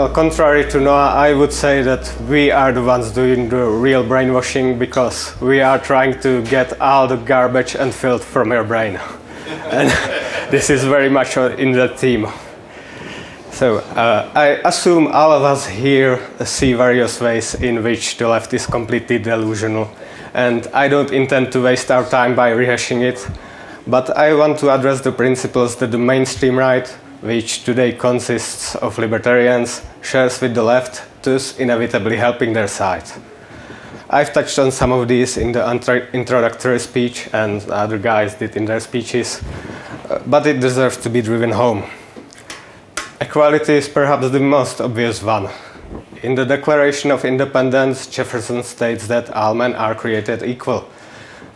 Well, contrary to Noah, I would say that we are the ones doing the real brainwashing because we are trying to get all the garbage and filth from your brain. And this is very much in the theme. So I assume all of us here see various ways in which the left is completely delusional. And I don't intend to waste our time by rehashing it. But I want to address the principles that the mainstream right, which today consists of libertarians, shares with the left, thus inevitably helping their side. I've touched on some of these in the introductory speech, and other guys did in their speeches, but it deserves to be driven home. Equality is perhaps the most obvious one. In the Declaration of Independence, Jefferson states that all men are created equal,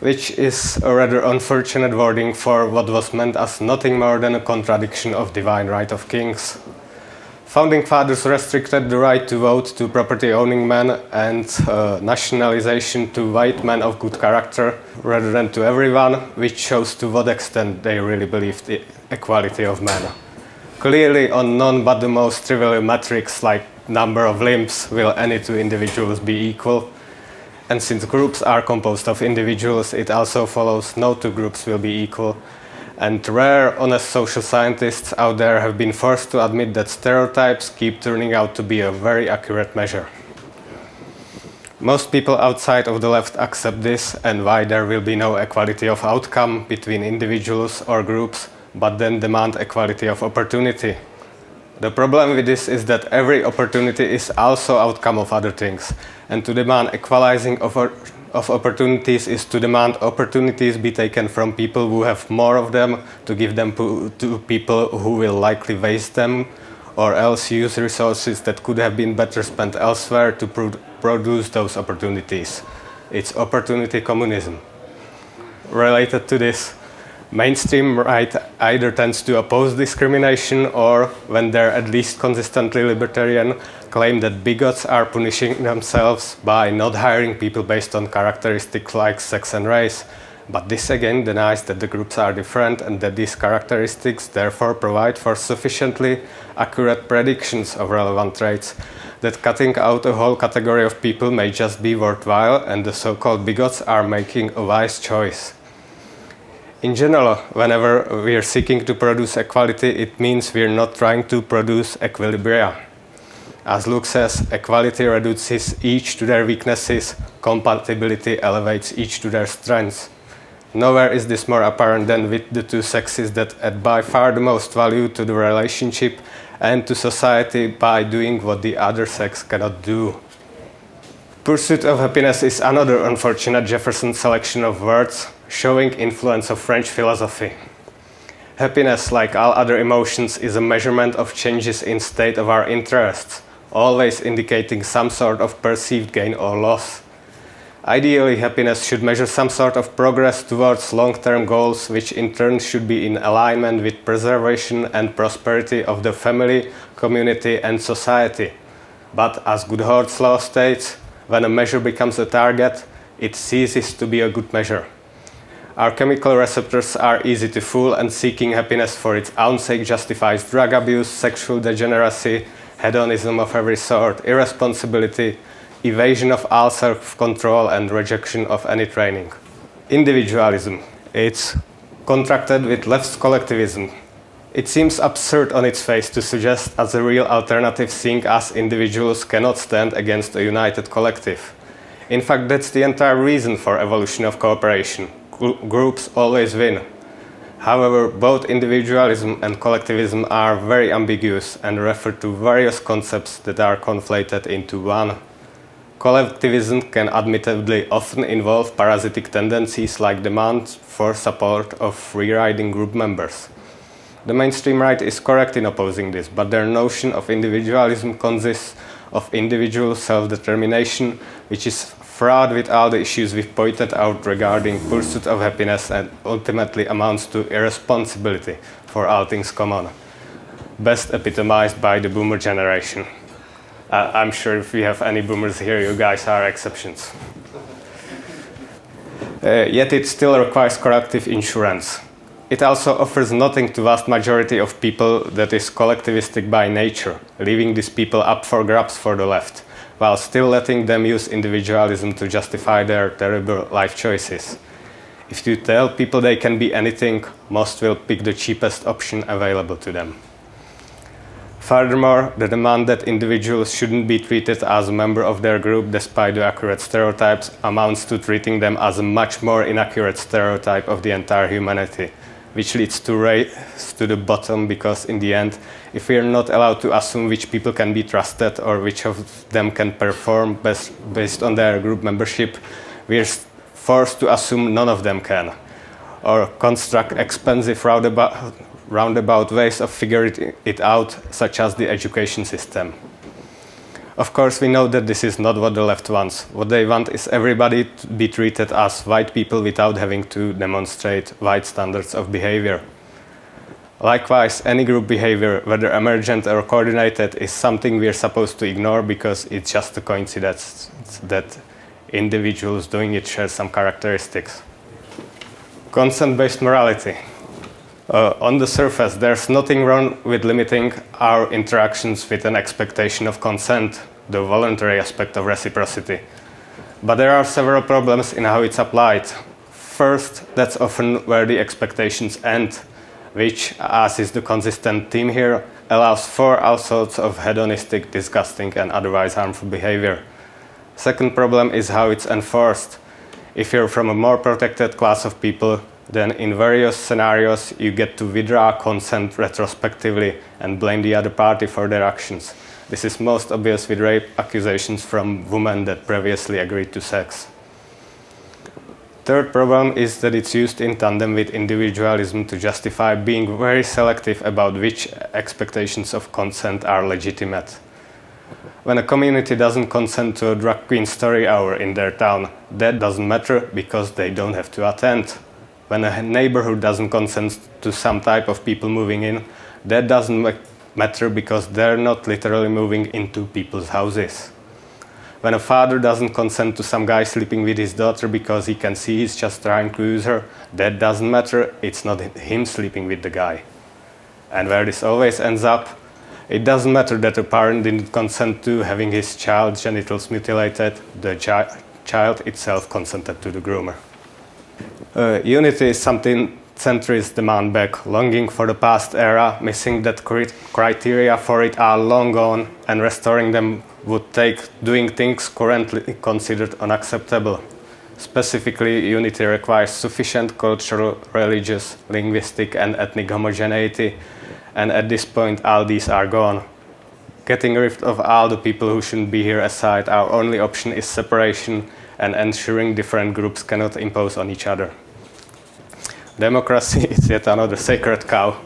which is a rather unfortunate wording for what was meant as nothing more than a contradiction of divine right of kings. Founding fathers restricted the right to vote to property-owning men and nationalization to white men of good character rather than to everyone, which shows to what extent they really believed the equality of men. Clearly, on none but the most trivial metrics like number of limbs will any two individuals be equal. And since groups are composed of individuals, it also follows no two groups will be equal. And rare, honest social scientists out there have been forced to admit that stereotypes keep turning out to be a very accurate measure. Most people outside of the left accept this and why there will be no equality of outcome between individuals or groups, but then demand equality of opportunity. The problem with this is that every opportunity is also outcome of other things, and to demand equalizing of opportunities is to demand opportunities be taken from people who have more of them to give them to people who will likely waste them, or else use resources that could have been better spent elsewhere to produce those opportunities. It's opportunity communism. Related to this, mainstream right either tends to oppose discrimination or, when they're at least consistently libertarian, claim that bigots are punishing themselves by not hiring people based on characteristics like sex and race. But this again denies that the groups are different and that these characteristics therefore provide for sufficiently accurate predictions of relevant traits that cutting out a whole category of people may just be worthwhile, and the so-called bigots are making a wise choice. In general, whenever we are seeking to produce equality, it means we are not trying to produce equilibria. As Luke says, equality reduces each to their weaknesses, compatibility elevates each to their strengths. Nowhere is this more apparent than with the two sexes that add by far the most value to the relationship and to society by doing what the other sex cannot do. Pursuit of happiness is another unfortunate Jefferson selection of words, showing influence of French philosophy. Happiness, like all other emotions, is a measurement of changes in state of our interests, always indicating some sort of perceived gain or loss. Ideally, happiness should measure some sort of progress towards long-term goals, which in turn should be in alignment with preservation and prosperity of the family, community, and society. But as Goodhart's law states, when a measure becomes a target, it ceases to be a good measure. Our chemical receptors are easy to fool, and seeking happiness for its own sake justifies drug abuse, sexual degeneracy, hedonism of every sort, irresponsibility, evasion of all self-control, and rejection of any training. Individualism. It's contracted with left's collectivism. It seems absurd on its face to suggest as a real alternative seeing us individuals cannot stand against a united collective. In fact, that's the entire reason for evolution of cooperation. Groups always win. However, both individualism and collectivism are very ambiguous and refer to various concepts that are conflated into one. Collectivism can admittedly often involve parasitic tendencies like demand for support of free-riding group members. The mainstream right is correct in opposing this, but their notion of individualism consists of individual self-determination, which is fraught with all the issues we've pointed out regarding pursuit of happiness and ultimately amounts to irresponsibility for all things common, best epitomized by the boomer generation. I'm sure if we have any boomers here, you guys are exceptions. Yet it still requires corrective insurance. It also offers nothing to vast majority of people that is collectivistic by nature, leaving these people up for grabs for the left, while still letting them use individualism to justify their terrible life choices. If you tell people they can be anything, most will pick the cheapest option available to them. Furthermore, the demand that individuals shouldn't be treated as a member of their group despite the accurate stereotypes amounts to treating them as a much more inaccurate stereotype of the entire humanity, which leads to race to the bottom, because in the end, if we are not allowed to assume which people can be trusted or which of them can perform best based on their group membership, we are forced to assume none of them can, or construct expensive roundabout ways of figuring it out, such as the education system. Of course, we know that this is not what the left wants. What they want is everybody to be treated as white people without having to demonstrate white standards of behavior. Likewise, any group behavior, whether emergent or coordinated, is something we are supposed to ignore because it's just a coincidence that individuals doing it share some characteristics. Consent-based morality. On the surface, there's nothing wrong with limiting our interactions with an expectation of consent, the voluntary aspect of reciprocity. But there are several problems in how it's applied. First, that's often where the expectations end, which, as is the consistent theme here, allows for all sorts of hedonistic, disgusting, and otherwise harmful behavior. Second problem is how it's enforced. If you're from a more protected class of people, then in various scenarios you get to withdraw consent retrospectively and blame the other party for their actions. This is most obvious with rape accusations from women that previously agreed to sex. Third problem is that it's used in tandem with individualism to justify being very selective about which expectations of consent are legitimate. When a community doesn't consent to a drag queen story hour in their town, that doesn't matter because they don't have to attend. When a neighborhood doesn't consent to some type of people moving in, that doesn't matter because they're not literally moving into people's houses. When a father doesn't consent to some guy sleeping with his daughter because he can see he's just trying to use her, that doesn't matter, it's not him sleeping with the guy. And where this always ends up, it doesn't matter that a parent didn't consent to having his child's genitals mutilated, the child itself consented to the groomer. Unity is something centrists demand back, longing for the past era, missing that criteria for it are long gone, and restoring them would take doing things currently considered unacceptable. Specifically, unity requires sufficient cultural, religious, linguistic, and ethnic homogeneity, and at this point all these are gone. Getting rid of all the people who shouldn't be here aside, our only option is separation and ensuring different groups cannot impose on each other. Democracy is yet another sacred cow.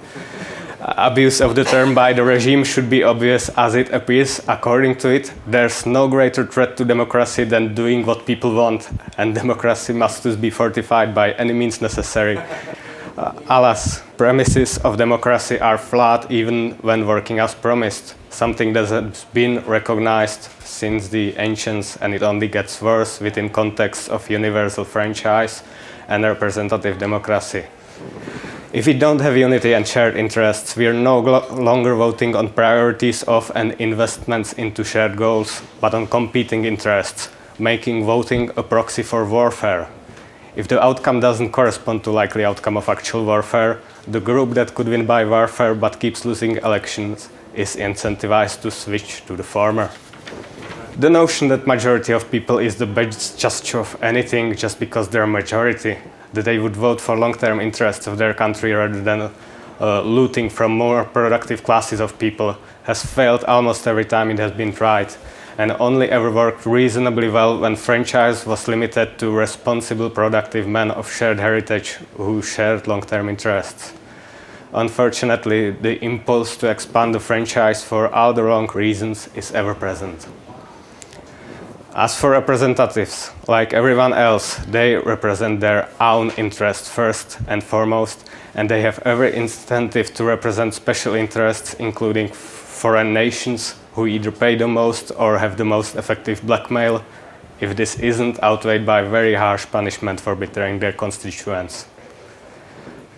Abuse of the term by the regime should be obvious as it appears. According to it, there's no greater threat to democracy than doing what people want, and democracy must thus be fortified by any means necessary. Alas, premises of democracy are flawed even when working as promised, something that has been recognized since the ancients, and it only gets worse within context of universal franchise and representative democracy. If we don't have unity and shared interests, we are no longer voting on priorities of and investments into shared goals, but on competing interests, making voting a proxy for warfare. If the outcome doesn't correspond to likely outcome of actual warfare, the group that could win by warfare but keeps losing elections is incentivized to switch to the former. The notion that majority of people is the best gesture of anything just because they're a majority, that they would vote for long-term interests of their country rather than looting from more productive classes of people, has failed almost every time it has been tried, and only ever worked reasonably well when franchise was limited to responsible, productive men of shared heritage who shared long-term interests. Unfortunately, the impulse to expand the franchise for all the wrong reasons is ever present. As for representatives, like everyone else, they represent their own interests first and foremost, and they have every incentive to represent special interests, including foreign nations who either pay the most or have the most effective blackmail, if this isn't outweighed by very harsh punishment for betraying their constituents.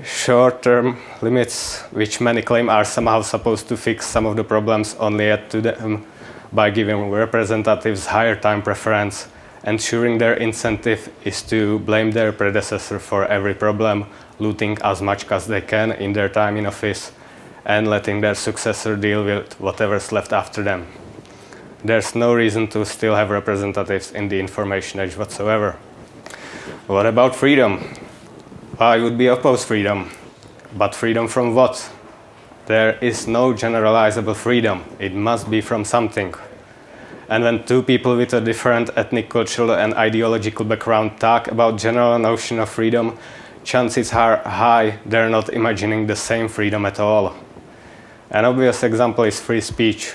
Short-term limits, which many claim are somehow supposed to fix some of the problems, only add to them by giving representatives higher time preference, ensuring their incentive is to blame their predecessor for every problem, looting as much as they can in their time in office, and letting their successor deal with whatever's left after them. There's no reason to still have representatives in the information age whatsoever. What about freedom? I would be opposed freedom. But freedom from what? There is no generalizable freedom. It must be from something. And when two people with a different ethnic, cultural, and ideological background talk about general notion of freedom, chances are high they're not imagining the same freedom at all. An obvious example is free speech.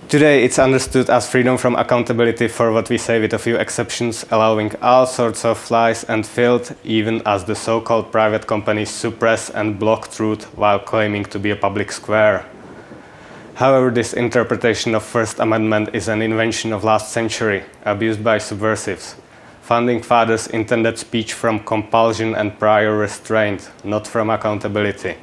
Today it's understood as freedom from accountability for what we say, with a few exceptions, allowing all sorts of lies and filth, even as the so-called private companies suppress and block truth while claiming to be a public square. However, this interpretation of First Amendment is an invention of last century, abused by subversives. Founding fathers intended speech from compulsion and prior restraint, not from accountability.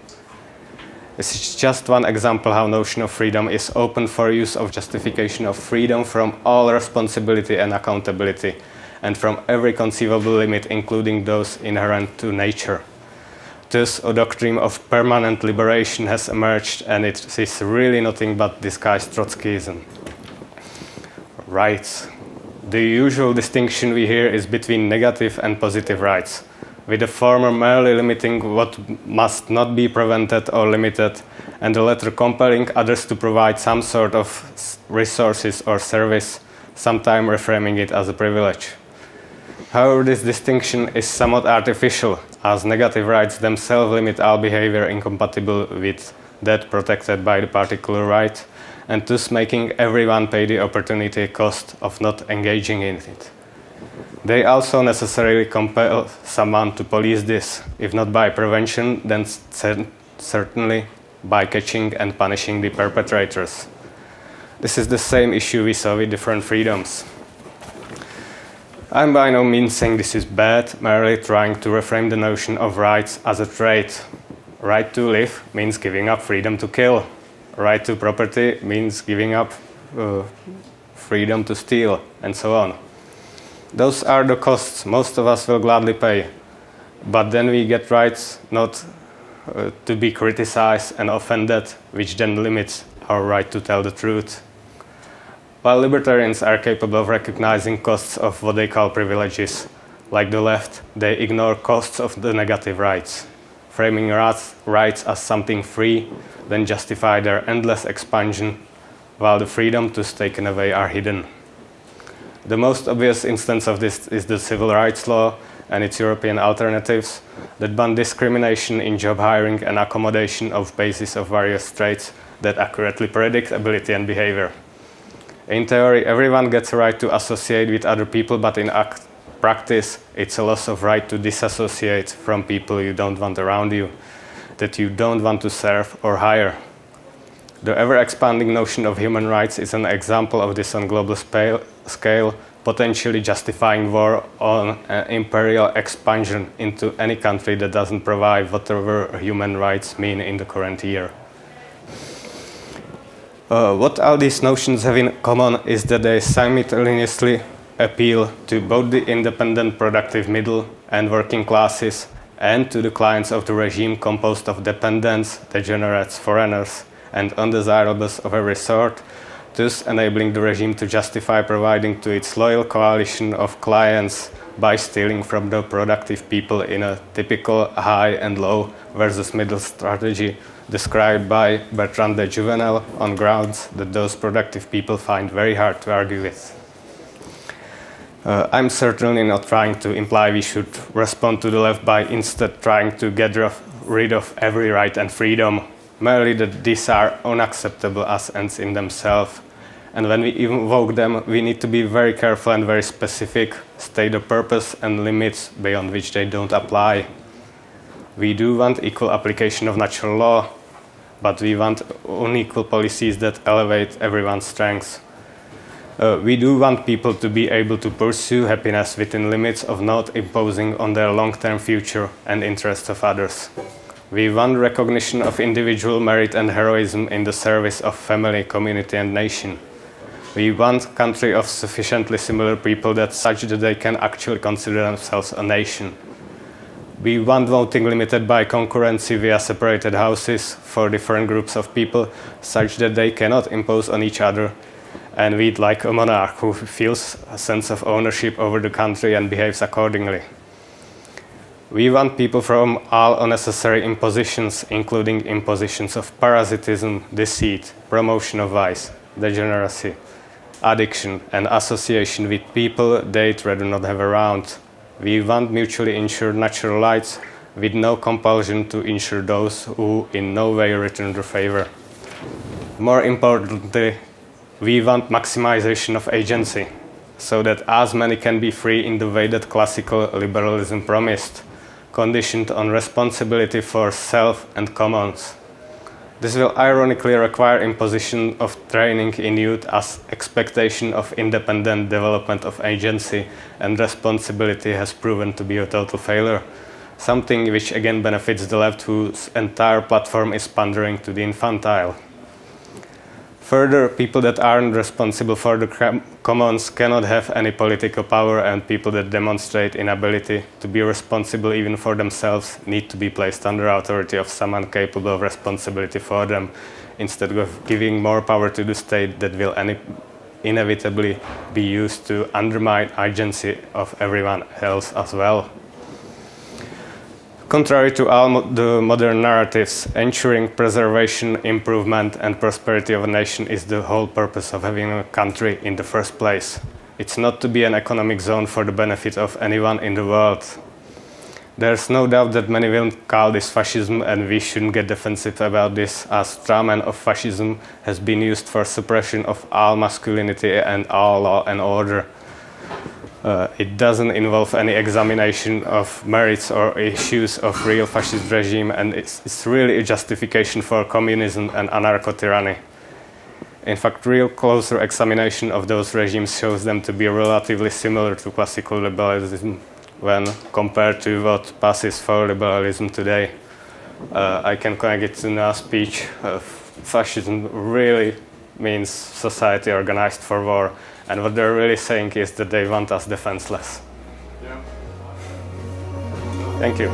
This is just one example how notion of freedom is open for use of justification of freedom from all responsibility and accountability, and from every conceivable limit, including those inherent to nature. Thus, a doctrine of permanent liberation has emerged, and it is really nothing but disguised Trotskyism. Rights. The usual distinction we hear is between negative and positive rights, with the former merely limiting what must not be prevented or limited, and the latter compelling others to provide some sort of resources or service, sometimes reframing it as a privilege. However, this distinction is somewhat artificial, as negative rights themselves limit all behavior incompatible with that protected by the particular right, and thus making everyone pay the opportunity cost of not engaging in it. They also necessarily compel someone to police this, if not by prevention, then certainly by catching and punishing the perpetrators. This is the same issue we saw with different freedoms. I'm by no means saying this is bad, merely trying to reframe the notion of rights as a trait. Right to live means giving up freedom to kill. Right to property means giving up freedom to steal, and so on. Those are the costs most of us will gladly pay. But then we get rights not to be criticized and offended, which then limits our right to tell the truth. While libertarians are capable of recognizing costs of what they call privileges, like the left, they ignore costs of the negative rights, framing rights as something free, then justify their endless expansion, while the freedom to taken away are hidden. The most obvious instance of this is the civil rights law and its European alternatives that ban discrimination in job hiring and accommodation of basis of various traits that accurately predict ability and behavior. In theory, everyone gets a right to associate with other people, but in practice, it's a loss of right to disassociate from people you don't want around you, that you don't want to serve or hire. The ever-expanding notion of human rights is an example of this on global scale, potentially justifying war on imperial expansion into any country that doesn't provide whatever human rights mean in the current year. What all these notions have in common is that they simultaneously appeal to both the independent productive middle and working classes, and to the clients of the regime composed of dependents, degenerates, foreigners, and undesirables of every sort, thus enabling the regime to justify providing to its loyal coalition of clients by stealing from the productive people in a typical high and low versus middle strategy described by Bertrand de Jouvenel on grounds that those productive people find very hard to argue with. I'm certainly not trying to imply we should respond to the left by instead trying to get rid of every right and freedom, merely that these are unacceptable as ends in themselves. And when we invoke them, we need to be very careful and very specific, state the purpose and limits beyond which they don't apply. We do want equal application of natural law, but we want unequal policies that elevate everyone's strengths. We do want people to be able to pursue happiness within limits of not imposing on their long-term future and interests of others. We want recognition of individual merit and heroism in the service of family, community, and nation. We want a country of sufficiently similar people such that they can actually consider themselves a nation. We want voting limited by concurrency via separated houses for different groups of people, such that they cannot impose on each other. And we'd like a monarch who feels a sense of ownership over the country and behaves accordingly. We want people from all unnecessary impositions, including impositions of parasitism, deceit, promotion of vice, degeneracy, addiction, and association with people they'd rather not have around. We want mutually insured natural rights with no compulsion to insure those who in no way return the favor. More importantly, we want maximization of agency, so that as many can be free in the way that classical liberalism promised, conditioned on responsibility for self and commons. This will ironically require imposition of training in youth as expectation of independent development of agency and responsibility has proven to be a total failure, something which again benefits the left whose entire platform is pandering to the infantile. Further, people that aren't responsible for the commons cannot have any political power, and people that demonstrate inability to be responsible even for themselves need to be placed under authority of someone capable of responsibility for them, instead of giving more power to the state that will inevitably be used to undermine agency of everyone else as well. Contrary to all the modern narratives, ensuring preservation, improvement, and prosperity of a nation is the whole purpose of having a country in the first place. It's not to be an economic zone for the benefit of anyone in the world. There's no doubt that many will call this fascism, and we shouldn't get defensive about this, as strawman of fascism has been used for suppression of all masculinity and all law and order. It doesn't involve any examination of merits or issues of real fascist regime, and it's really a justification for communism and anarcho-tyranny. In fact, real closer examination of those regimes shows them to be relatively similar to classical liberalism when compared to what passes for liberalism today. I can connect it to Na's speech. Fascism really means society organized for war. And what they're really saying is that they want us defenseless. Yeah. Thank you.